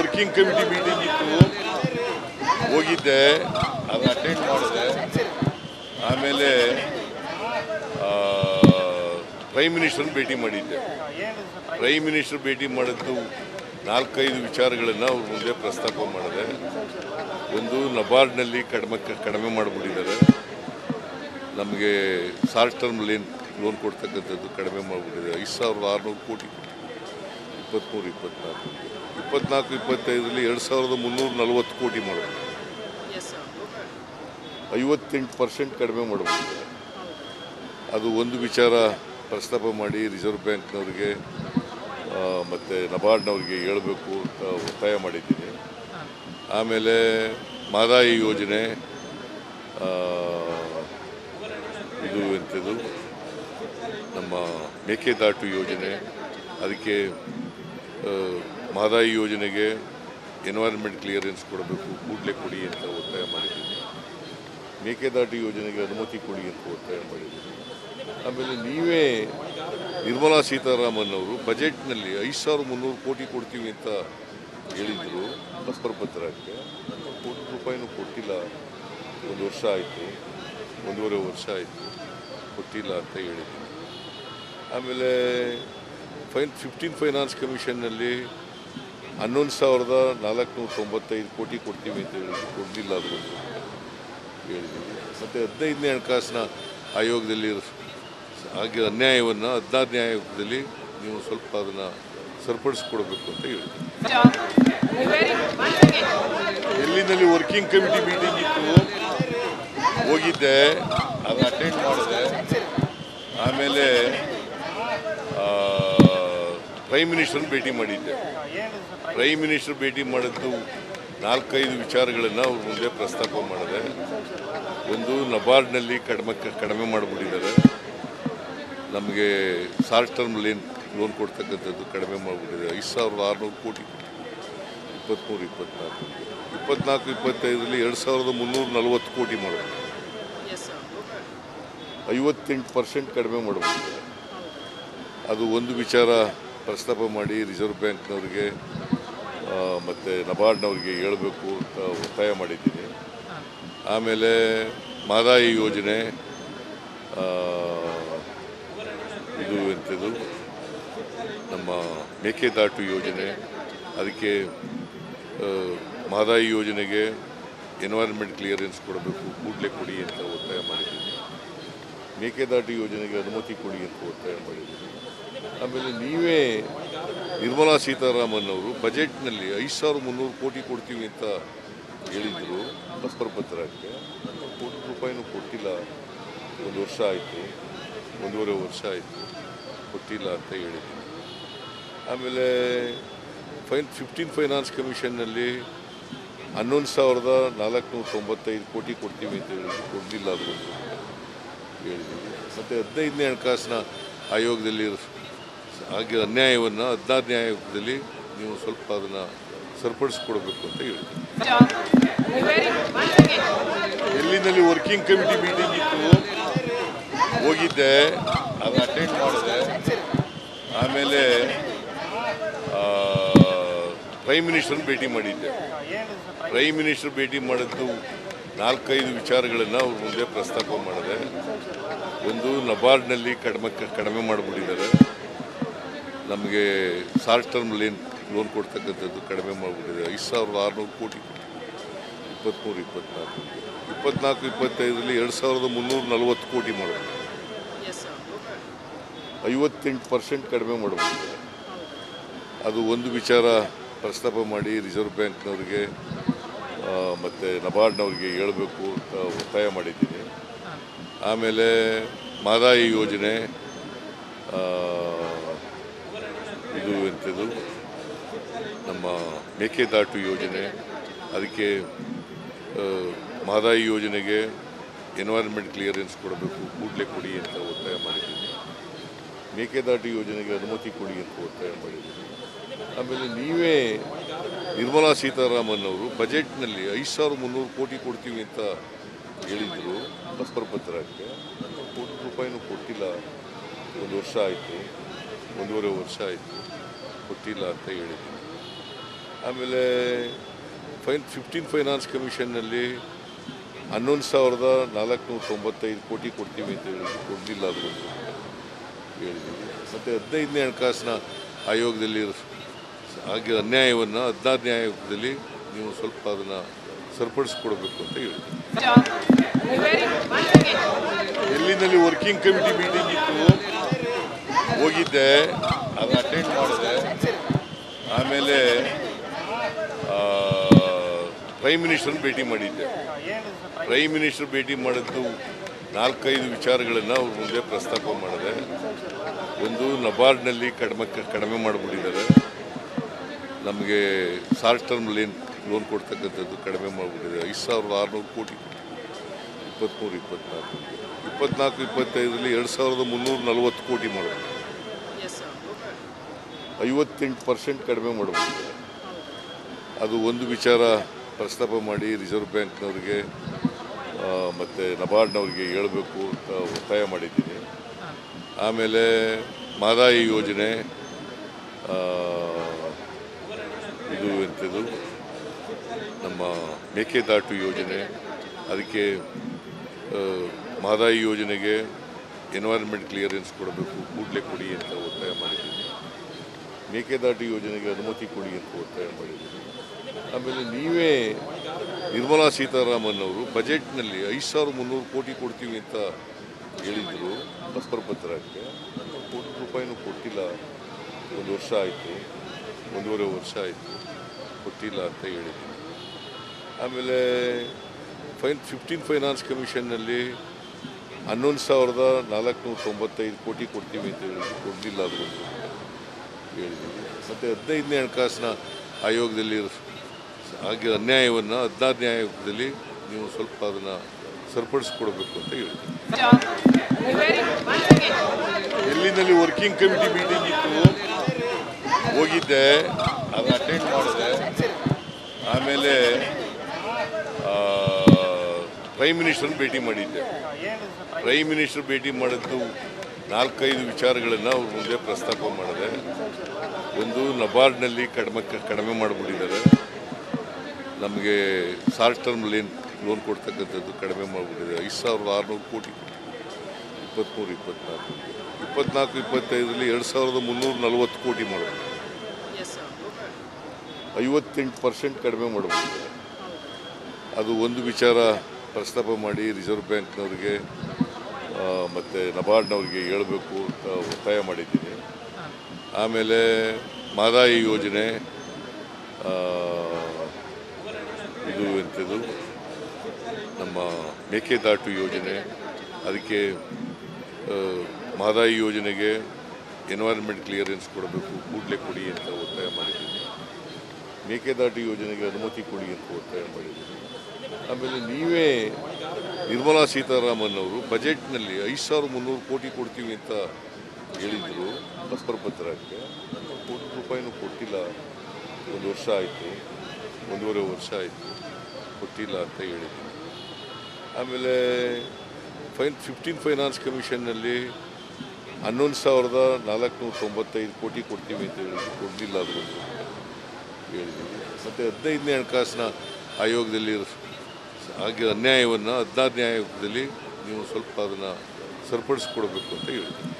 Working committee meeting ಇತ್ತು, ಹೋಗಿದ್ದೆ, ಅದನ್ನ ಅಟೆಂಡ್ ಮಾಡಿದೆ. ಆಮೇಲೆ ಪ್ರೈಮ್ ಮಿನಿಸ್ಟರ್ನ ಭೇಟಿ ಮಾಡಿದ್ದೆ. ಪ್ರೈಮ್ ಮಿನಿಸ್ಟರ್ ಭೇಟಿ ಮಾಡಿದ್ದು 4-5 ವಿಚಾರಗಳನ್ನು ಅವ್ರ ಮುಂದೆ ಪ್ರಸ್ತಾಪ ಮಾಡಿದೆ. ಒಂದು, ನಬಾರ್ಡ್ನಲ್ಲಿ ಕಡಿಮೆ ಮಾಡಿಬಿಟ್ಟಿದ್ದಾರೆ, ನಮಗೆ ಶಾರ್ಟ್ ಟರ್ಮ್ ಲೋನ್ ಕೊಡ್ತಕ್ಕಂಥದ್ದು ಕಡಿಮೆ ಮಾಡಿಬಿಟ್ಟಿದೆ. 5,600 ಕೋಟಿ 24-25ರಲ್ಲಿ 2,340 ಕೋಟಿ ಮಾಡಬೇಕು, 58% ಕಡಿಮೆ ಮಾಡಬೇಕು. ಅದು ಒಂದು ವಿಚಾರ ಪ್ರಸ್ತಾಪ ಮಾಡಿ ರಿಸರ್ವ್ ಬ್ಯಾಂಕ್ನವ್ರಿಗೆ ಮತ್ತು ನಬಾರ್ಡ್ನವ್ರಿಗೆ ಹೇಳಬೇಕು ಅಂತ ಒತ್ತಾಯ ಮಾಡಿದ್ದೀನಿ. ಆಮೇಲೆ ಮಹದಾಯಿ ಯೋಜನೆ, ಇದು ಎಂಥದ್ದು ನಮ್ಮ ಮೇಕೆದಾಟು ಯೋಜನೆ, ಅದಕ್ಕೆ ಮಹದಾಯಿ ಯೋಜನೆಗೆ ಎನ್ವೈರನ್ಮೆಂಟ್ ಕ್ಲಿಯರೆನ್ಸ್ ಕೊಡಬೇಕು, ಕೂಡಲೇ ಕೊಡಿ ಅಂತ ಒತ್ತಾಯ ಮಾಡಿದ್ದೀನಿ. ಮೇಕೆದಾಟು ಯೋಜನೆಗೆ ಅನುಮತಿ ಕೊಡಿ ಅಂತ ಒತ್ತಾಯ ಮಾಡಿದ್ದೀನಿ. ಆಮೇಲೆ ನೀವೇ ನಿರ್ಮಲಾ ಸೀತಾರಾಮನ್ ಅವರು ಬಜೆಟ್ನಲ್ಲಿ 5,300 ಕೋಟಿ ಕೊಡ್ತೀವಿ ಅಂತ ಹೇಳಿದರು ಹಸ್ಪರ್ಪತ್ರಕ್ಕೆ. ಕೋಟಿ ರೂಪಾಯಿನೂ ಕೊಟ್ಟಿಲ್ಲ. 1 ವರ್ಷ ಆಯಿತು, 1.5 ವರ್ಷ ಆಯಿತು, ಕೊಟ್ಟಿಲ್ಲ ಅಂತ ಹೇಳಿದ್ದೀನಿ. ಆಮೇಲೆ 15 ಫೈನಾನ್ಸ್ ಕಮಿಷನ್ನಲ್ಲಿ 11,495 ಕೋಟಿ ಕೊಡ್ತೀವಿ ಅಂತ ಹೇಳಿ ಕೊಡಲಿಲ್ಲ, ಅದು ಹೇಳಿದ್ದೀವಿ. ಮತ್ತು 15ನೇ ಹಣಕಾಸಿನ ಆಯೋಗದಲ್ಲಿ ಹಾಗೆ ಅನ್ಯಾಯವನ್ನು 16ನೇ ಆಯೋಗದಲ್ಲಿ ನೀವು ಸ್ವಲ್ಪ ಅದನ್ನು ಸರಿಪಡಿಸ್ಕೊಡ್ಬೇಕು ಅಂತ ಹೇಳ್ತೀವಿ. ಡೆಲ್ಲಿನಲ್ಲಿ ವರ್ಕಿಂಗ್ ಕಮಿಟಿ ಮೀಟಿಂಗ್ ಇತ್ತು, ಹೋಗಿದ್ದೆ, ಅದನ್ನ ಅಟೆಂಡ್ ಮಾಡಿದೆ. ಆಮೇಲೆ ಪ್ರೈಮ್ ಮಿನಿಸ್ಟರ್ನ ಭೇಟಿ ಮಾಡಿದ್ದೆ. ಪ್ರೈಮ್ ಮಿನಿಸ್ಟರ್ ಭೇಟಿ ಮಾಡಿದ್ದು 4-5 ವಿಚಾರಗಳನ್ನು ಅವ್ರ ಮುಂದೆ ಪ್ರಸ್ತಾಪ ಮಾಡಿದೆ. ಒಂದು, ನಬಾರ್ಡ್ನಲ್ಲಿ ಕಡಿಮೆ ಮಾಡಿಬಿಟ್ಟಿದ್ದಾರೆ, ನಮಗೆ ಶಾರ್ಟ್ ಟರ್ಮ್ ಲೋನ್ ಕೊಡ್ತಕ್ಕಂಥದ್ದು ಕಡಿಮೆ ಮಾಡಿಬಿಟ್ಟಿದೆ. 5,600 ಕೋಟಿ 24-25ರಲ್ಲಿ 2,340 ಕೋಟಿ ಮಾಡಬೇಕು, 58% ಕಡಿಮೆ ಮಾಡಬೇಕು. ಅದು ಒಂದು ವಿಚಾರ ಪ್ರಸ್ತಾಪ ಮಾಡಿ ರಿಸರ್ವ್ ಬ್ಯಾಂಕ್ನವ್ರಿಗೆ ಮತ್ತು ನಬಾರ್ಡ್ನವ್ರಿಗೆ ಹೇಳಬೇಕು ಅಂತ ಒತ್ತಾಯ ಮಾಡಿದ್ದೀನಿ. ಆಮೇಲೆ ಮಹದಾಯಿ ಯೋಜನೆ, ಇದು ಎಂಥದ್ದು ನಮ್ಮ ಮೇಕೆದಾಟು ಯೋಜನೆ, ಅದಕ್ಕೆ ಮಹದಾಯಿ ಯೋಜನೆಗೆ ಎನ್ವೈರನ್ಮೆಂಟ್ ಕ್ಲಿಯರೆನ್ಸ್ ಕೊಡಬೇಕು, ಕೂಡಲೇ ಕೊಡಿ ಅಂತ ಒತ್ತಾಯ ಮಾಡಿದ್ದೀನಿ. ಮೇಕೆದಾಟು ಯೋಜನೆಗೆ ಅನುಮತಿ ಕೊಡಿ ಅಂತ ಒತ್ತಾಯ ಮಾಡಿದ್ದೀನಿ. ಆಮೇಲೆ ನೀವೇ ನಿರ್ಮಲಾ ಸೀತಾರಾಮನ್ ಅವರು ಬಜೆಟ್ನಲ್ಲಿ 5,300 ಕೋಟಿ ಕೊಡ್ತೀವಿ ಅಂತ ಹೇಳಿದರು ಹಸ್ಪರ್ಪತ್ರಕ್ಕೆ. ಕೋಟಿ ರೂಪಾಯಿನೂ ಕೊಟ್ಟಿಲ್ಲ. 1 ವರ್ಷ ಆಯಿತು, 1.5 ವರ್ಷ ಆಯಿತು, ಕೊಟ್ಟಿಲ್ಲ ಅಂತ ಹೇಳಿದ್ದೀನಿ. ಆಮೇಲೆ 15 ಫೈನಾನ್ಸ್ ಕಮಿಷನ್ನಲ್ಲಿ 11,495 ಕೋಟಿ ಕೊಡ್ತೀವಿ ಅಂತ ಹೇಳಿ ಕೊಡಲಿಲ್ಲ, ಅದು ಹೇಳಿದ್ದೀವಿ. ಮತ್ತು 15ನೇ ಹಣಕಾಸಿನ ಆಯೋಗದಲ್ಲಿ ಹಾಗೆ ಅನ್ಯಾಯವನ್ನು 16ನೇ ಆಯೋಗದಲ್ಲಿ ನೀವು ಸ್ವಲ್ಪ ಅದನ್ನು ಸರಿಪಡಿಸ್ಕೊಡ್ಬೇಕು ಅಂತ ಹೇಳ್ತೀವಿ. ಡೆಲ್ಲಿನಲ್ಲಿ ವರ್ಕಿಂಗ್ ಕಮಿಟಿ ಮೀಟಿಂಗ್ ಇತ್ತು, ಹೋಗಿದ್ದೆ, ಅದನ್ನ ಅಟೆಂಡ್ ಮಾಡಿದೆ. ಆಮೇಲೆ ಪ್ರೈಮ್ ಮಿನಿಸ್ಟರ್ನ ಭೇಟಿ ಮಾಡಿದ್ದೆ. ಪ್ರೈಮ್ ಮಿನಿಸ್ಟರ್ ಭೇಟಿ ಮಾಡಿದ್ದು 4-5 ವಿಚಾರಗಳನ್ನು ಅವ್ರ ಮುಂದೆ ಪ್ರಸ್ತಾಪ ಮಾಡಿದೆ. ಒಂದು, ನಬಾರ್ಡ್ನಲ್ಲಿ ಕಡಿಮೆ ಮಾಡಿಬಿಟ್ಟಿದ್ದಾರೆ, ನಮಗೆ ಶಾರ್ಟ್ ಟರ್ಮ್ ಲೋನ್ ಕೊಡ್ತಕ್ಕಂಥದ್ದು ಕಡಿಮೆ ಮಾಡಿಬಿಟ್ಟಿದೆ. 5,600 ಕೋಟಿ 24-25ರಲ್ಲಿ 2,340 ಕೋಟಿ ಮಾಡಬೇಕು, 58% ಕಡಿಮೆ ಮಾಡಬೇಕು. ಅದು ಒಂದು ವಿಚಾರ ಪ್ರಸ್ತಾಪ ಮಾಡಿ ರಿಸರ್ವ್ ಬ್ಯಾಂಕ್ನವ್ರಿಗೆ ಮತ್ತು ನಬಾರ್ಡ್ನವ್ರಿಗೆ ಹೇಳಬೇಕು ಅಂತ ಒತ್ತಾಯ ಮಾಡಿದ್ದೀನಿ. ಆಮೇಲೆ ಮಹದಾಯಿ ಯೋಜನೆ, ಇದು ಎಂಥದ್ದು ನಮ್ಮ ಮೇಕೆದಾಟು ಯೋಜನೆ, ಅದಕ್ಕೆ ಮಹದಾಯಿ ಯೋಜನೆಗೆ ಎನ್ವೈರನ್ಮೆಂಟ್ ಕ್ಲಿಯರೆನ್ಸ್ ಕೊಡಬೇಕು, ಕೂಡಲೇ ಕೊಡಿ ಅಂತ ಒತ್ತಾಯ ಮಾಡಿದ್ದೀನಿ. ಮೇಕೆದಾಟು ಯೋಜನೆಗೆ ಅನುಮತಿ ಕೊಡಿ ಅಂತ ಒತ್ತಾಯ ಮಾಡಿದ್ದೀನಿ. ಆಮೇಲೆ ನೀವೇ ನಿರ್ಮಲಾ ಸೀತಾರಾಮನ್ ಅವರು ಬಜೆಟ್ನಲ್ಲಿ 5,300 ಕೋಟಿ ಕೊಡ್ತೀವಿ ಅಂತ ಹೇಳಿದರು ಹಸ್ಪರ್ಪತ್ರಕ್ಕೆ. ಕೋಟಿ ರೂಪಾಯಿನೂ ಕೊಟ್ಟಿಲ್ಲ. 1 ವರ್ಷ ಆಯಿತು, 1.5 ವರ್ಷ ಆಯಿತು, ಕೊಟ್ಟಿಲ್ಲ ಅಂತ ಹೇಳಿದ್ದೀನಿ. ಆಮೇಲೆ 15 ಫೈನಾನ್ಸ್ ಕಮಿಷನ್ನಲ್ಲಿ 11,495 ಕೋಟಿ ಕೊಡ್ತೀವಿ ಅಂತ ಹೇಳಿದ್ರು, ಕೊಡಲಿಲ್ಲ ಅದು ಹೇಳಿದ್ದೀವಿ. ಮತ್ತು 15ನೇ ಹಣಕಾಸಿನ ಆಯೋಗದಲ್ಲಿ ಹಾಗೆ ಅನ್ಯಾಯವನ್ನು 16ನೇ ಆಯೋಗದಲ್ಲಿ ನೀವು ಸ್ವಲ್ಪ ಅದನ್ನು ಸರಿಪಡಿಸ್ಕೊಡ್ಬೇಕು ಅಂತ ಹೇಳ್ತೀವಿ. ಡೆಲ್ಲಿನಲ್ಲಿ ವರ್ಕಿಂಗ್ ಕಮಿಟಿ ಮೀಟಿಂಗ್ ಇತ್ತು, ಹೋಗಿದ್ದೆ, ಅದನ್ನ ಅಟೆಂಡ್ ಮಾಡಿದೆ. ಆಮೇಲೆ ಪ್ರೈಮ್ ಮಿನಿಸ್ಟರ್ನ ಭೇಟಿ ಮಾಡಿದ್ದೆ. ಪ್ರೈಮ್ ಮಿನಿಸ್ಟರ್ ಭೇಟಿ ಮಾಡಿದ್ದು 4-5 ವಿಚಾರಗಳನ್ನು ಅವ್ರ ಮುಂದೆ ಪ್ರಸ್ತಾಪ ಮಾಡಿದೆ. ಒಂದು, ನಬಾರ್ಡ್ನಲ್ಲಿ ಕಡಿಮೆ ಮಾಡಿಬಿಟ್ಟಿದ್ದಾರೆ, ನಮಗೆ ಶಾರ್ಟ್ ಟರ್ಮ್ ಲೋನ್ ಕೊಡ್ತಕ್ಕಂಥದ್ದು ಕಡಿಮೆ ಮಾಡಿಬಿಟ್ಟಿದೆ. 5,600 ಕೋಟಿ 24-25ರಲ್ಲಿ 2,340 ಕೋಟಿ ಮಾಡಬೇಕು, 58% ಕಡಿಮೆ ಮಾಡಬೇಕು. ಅದು ಒಂದು ವಿಚಾರ ಪ್ರಸ್ತಾಪ ಮಾಡಿ ರಿಸರ್ವ್ ಬ್ಯಾಂಕ್ನವ್ರಿಗೆ ಮತ್ತು ನಬಾರ್ಡ್ನವ್ರಿಗೆ ಹೇಳಬೇಕು ಅಂತ ಒತ್ತಾಯ ಮಾಡಿದ್ದೀನಿ. ಆಮೇಲೆ ಮಹದಾಯಿ ಯೋಜನೆ, ಇದು ಎಂಥದ್ದು ನಮ್ಮ ಮೇಕೆದಾಟು ಯೋಜನೆ, ಅದಕ್ಕೆ ಮಹದಾಯಿ ಯೋಜನೆಗೆ ಎನ್ವೈರನ್ಮೆಂಟ್ ಕ್ಲಿಯರೆನ್ಸ್ ಕೊಡಬೇಕು, ಕೂಡಲೇ ಕೊಡಿ ಅಂತ ಒತ್ತಾಯ ಮಾಡಿದ್ದೀನಿ. ಮೇಕೆದಾಟು ಯೋಜನೆಗೆ ಅನುಮತಿ ಕೊಡಿ ಅಂತ ಒತ್ತಾಯ ಮಾಡಿದ್ದೀನಿ. ಆಮೇಲೆ ನೀವೇ ನಿರ್ಮಲಾ ಸೀತಾರಾಮನ್ ಅವರು ಬಜೆಟ್ನಲ್ಲಿ 5,300 ಕೋಟಿ ಕೊಡ್ತೀವಿ ಅಂತ ಹೇಳಿದರು ಬಸ್ಪರ್ ಪತ್ರಕ್ಕೆ. ಕೋಟಿ ರೂಪಾಯಿನೂ ಕೊಟ್ಟಿಲ್ಲ, 1 ವರ್ಷ ಆಯಿತು, 1.5 ವರ್ಷ ಆಯಿತು, ಕೊಟ್ಟಿಲ್ಲ ಅಂತ ಹೇಳಿದ್ದೀನಿ. ಆಮೇಲೆ 15 ಫೈನಾನ್ಸ್ ಕಮಿಷನ್ನಲ್ಲಿ 11,495 ಕೋಟಿ ಕೊಡ್ತೀವಿ ಅಂತ ಹೇಳಿದ್ರು, ಕೊಡಲಿಲ್ಲ ಅದು ಹೇಳಿದ್ದೀವಿ. ಮತ್ತು 15ನೇ ಹಣಕಾಸಿನ ಆಯೋಗದಲ್ಲಿ ಹಾಗೆ ಅನ್ಯಾಯವನ್ನು 16ನೇ ಆಯೋಗದಲ್ಲಿ ನೀವು ಸ್ವಲ್ಪ ಅದನ್ನು ಸರಿಪಡಿಸ್ಕೊಡ್ಬೇಕು ಅಂತ ಹೇಳ್ತೀವಿ. ಡೆಲ್ಲಿನಲ್ಲಿ ವರ್ಕಿಂಗ್ ಕಮಿಟಿ ಮೀಟಿಂಗ್ ಇತ್ತು, ಹೋಗಿದ್ದೆ, ಅದನ್ನ ಅಟೆಂಡ್ ಮಾಡಿದೆ. ಆಮೇಲೆ ಪ್ರೈಮ್ ಮಿನಿಸ್ಟರ್ನ ಭೇಟಿ ಮಾಡಿದ್ದೆ. ಪ್ರೈಮ್ ಮಿನಿಸ್ಟರ್ ಭೇಟಿ ಮಾಡಿದ್ದು 4-5 ವಿಚಾರಗಳನ್ನು ಅವ್ರ ಮುಂದೆ ಪ್ರಸ್ತಾಪ ಮಾಡಿದೆ. ಒಂದು, ನಬಾರ್ಡ್ನಲ್ಲಿ ಕಡಿಮೆ ಮಾಡಿಬಿಟ್ಟಿದ್ದಾರೆ, ನಮಗೆ ಶಾರ್ಟ್ ಟರ್ಮ್ ಲೋನ್ ಕೊಡ್ತಕ್ಕಂಥದ್ದು ಕಡಿಮೆ ಮಾಡಿಬಿಟ್ಟಿದೆ. 5,600 ಕೋಟಿ 24-25ರಲ್ಲಿ 2,340 ಕೋಟಿ ಮಾಡಬೇಕು, 58% ಕಡಿಮೆ ಮಾಡಬೇಕು. ಅದು ಒಂದು ವಿಚಾರ ಪ್ರಸ್ತಾಪ ಮಾಡಿ ರಿಸರ್ವ್ ಬ್ಯಾಂಕ್ನವ್ರಿಗೆ ಮತ್ತು ನಬಾರ್ಡ್ನವ್ರಿಗೆ ಹೇಳಬೇಕು ಅಂತ ಒತ್ತಾಯ ಮಾಡಿದ್ದೀನಿ. ಆಮೇಲೆ ಮಹದಾಯಿ ಯೋಜನೆ, ಇದು ಎಂಥದ್ದು ನಮ್ಮ ಮೇಕೆದಾಟು ಯೋಜನೆ, ಅದಕ್ಕೆ ಮಹದಾಯಿ ಯೋಜನೆಗೆ ಎನ್ವೈರನ್ಮೆಂಟ್ ಕ್ಲಿಯರೆನ್ಸ್ ಕೊಡಬೇಕು, ಕೂಡಲೇ ಕೊಡಿ ಅಂತ ಒತ್ತಾಯ ಮಾಡಿದ್ದೀನಿ. ಮೇಕೆದಾಟು ಯೋಜನೆಗೆ ಅನುಮತಿ ಕೊಡಿ ಅಂತ ಒತ್ತಾಯ ಮಾಡಿದ್ದೀನಿ. ಆಮೇಲೆ ನೀವೇ ನಿರ್ಮಲಾ ಸೀತಾರಾಮನ್ ಅವರು ಬಜೆಟ್ನಲ್ಲಿ 5,300 ಕೋಟಿ ಕೊಡ್ತೀವಿ ಅಂತ ಹೇಳಿದರು ಬಸ್ಪರ್ ಪತ್ರಕ್ಕೆ. ಕೋಟಿ ರೂಪಾಯಿನೂ ಕೊಟ್ಟಿಲ್ಲ, 1 ವರ್ಷ ಆಯಿತು, 1.5 ವರ್ಷ ಆಯಿತು, ಕೊಟ್ಟಿಲ್ಲ ಅಂತ ಹೇಳಿದ್ದೀನಿ. ಆಮೇಲೆ 15 ಫೈನಾನ್ಸ್ ಕಮಿಷನ್ನಲ್ಲಿ 11,495 ಕೋಟಿ ಕೊಡ್ತೀವಿ ಅಂತ ಹೇಳಿದ್ರು, ಕೊಡಲಿಲ್ಲ ಅದು ಹೇಳಿದ್ದೀವಿ. ಮತ್ತು 15ನೇ ಹಣಕಾಸಿನ ಆಯೋಗದಲ್ಲಿ ಹಾಗೆ ಅನ್ಯಾಯವನ್ನು 16ನೇ ಆಯೋಗದಲ್ಲಿ ನೀವು ಸ್ವಲ್ಪ ಅದನ್ನು ಸರಿಪಡಿಸ್ಕೊಡ್ಬೇಕು ಅಂತ ಹೇಳ್ತೀವಿ.